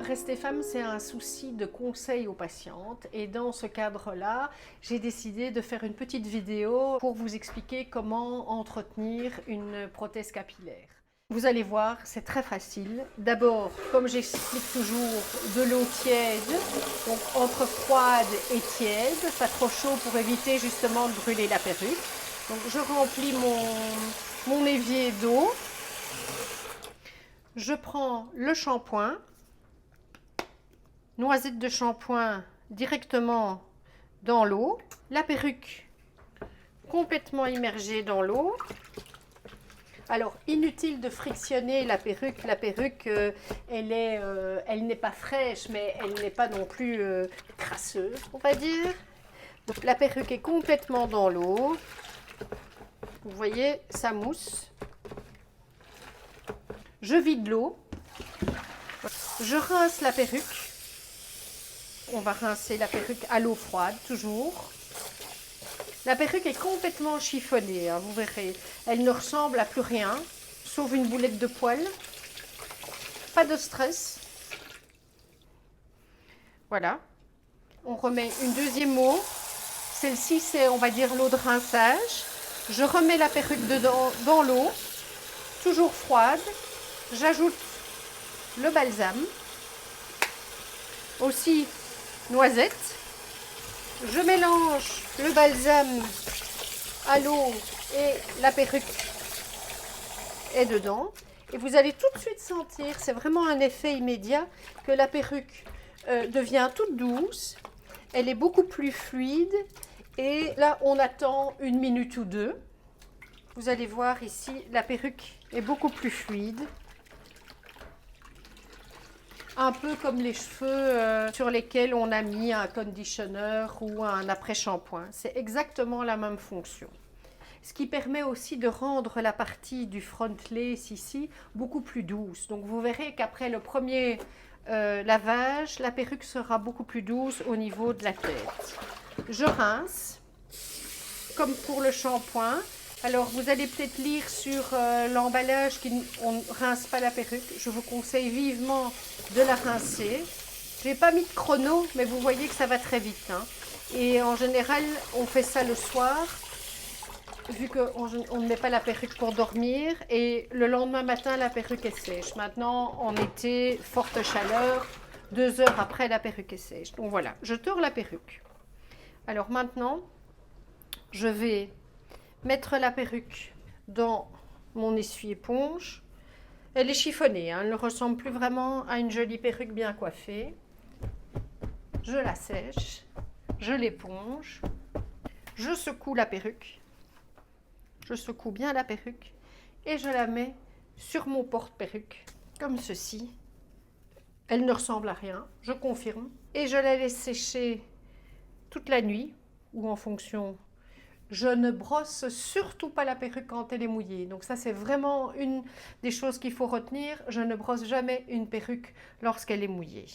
Rester femme, c'est un souci de conseil aux patientes et dans ce cadre-là, j'ai décidé de faire une petite vidéo pour vous expliquer comment entretenir une prothèse capillaire. Vous allez voir, c'est très facile. D'abord, comme j'explique toujours, de l'eau tiède, donc entre froide et tiède, pas trop chaud pour éviter justement de brûler la perruque. Donc je remplis mon évier d'eau, je prends le shampoing, noisette de shampoing directement dans l'eau, la perruque complètement immergée dans l'eau. Alors, inutile de frictionner la perruque. La perruque, elle n'est pas fraîche, mais elle n'est pas non plus crasseuse, on va dire. Donc, la perruque est complètement dans l'eau. Vous voyez, ça mousse. Je vide l'eau. Je rince la perruque. On va rincer la perruque à l'eau froide, toujours. La perruque est complètement chiffonnée, hein, vous verrez. Elle ne ressemble à plus rien, sauf une boulette de poils. Pas de stress. Voilà. On remet une deuxième eau. Celle-ci, c'est, on va dire, l'eau de rinçage. Je remets la perruque dedans, dans l'eau, toujours froide. J'ajoute le balsam. Aussi, noisette. Je mélange le balsam à l'eau et la perruque est dedans. Et vous allez tout de suite sentir, c'est vraiment un effet immédiat, que la perruque devient toute douce. Elle est beaucoup plus fluide. Et là, on attend 1 minute ou 2. Vous allez voir ici, la perruque est beaucoup plus fluide. Un peu comme les cheveux sur lesquels on a mis un conditioner ou un après-shampoing. C'est exactement la même fonction. Ce qui permet aussi de rendre la partie du front lace ici beaucoup plus douce. Donc vous verrez qu'après le premier lavage, la perruque sera beaucoup plus douce au niveau de la tête. Je rince, comme pour le shampoing. Alors, vous allez peut-être lire sur l'emballage qu'on ne rince pas la perruque. Je vous conseille vivement de la rincer. Je n'ai pas mis de chrono, mais vous voyez que ça va très vite, hein. Et en général, on fait ça le soir, vu qu'on ne met pas la perruque pour dormir. Et le lendemain matin, la perruque est sèche. Maintenant, en été, forte chaleur, 2 heures après, la perruque est sèche. Donc voilà, je tords la perruque. Alors maintenant, je vais mettre la perruque dans mon essuie-éponge. Elle est chiffonnée, hein, elle ne ressemble plus vraiment à une jolie perruque bien coiffée. Je la sèche, je l'éponge, je secoue la perruque, je secoue bien la perruque et je la mets sur mon porte-perruque, comme ceci. Elle ne ressemble à rien, je confirme. Et je la laisse sécher toute la nuit ou en fonction. Je ne brosse surtout pas la perruque quand elle est mouillée. Donc ça, c'est vraiment une des choses qu'il faut retenir. Je ne brosse jamais une perruque lorsqu'elle est mouillée.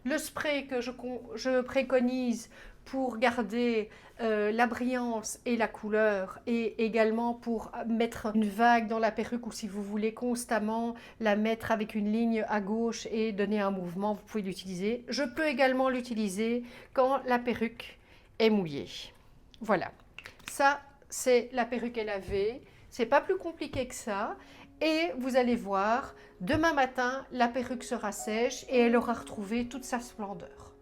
Le spray que je préconise pour garder la brillance et la couleur et également pour mettre une vague dans la perruque ou si vous voulez constamment la mettre avec une ligne à gauche et donner un mouvement, vous pouvez l'utiliser. Je peux également l'utiliser quand la perruque est mouillée. Voilà. Ça, c'est la perruque est lavée. C'est pas plus compliqué que ça. Et vous allez voir, demain matin, la perruque sera sèche et elle aura retrouvé toute sa splendeur.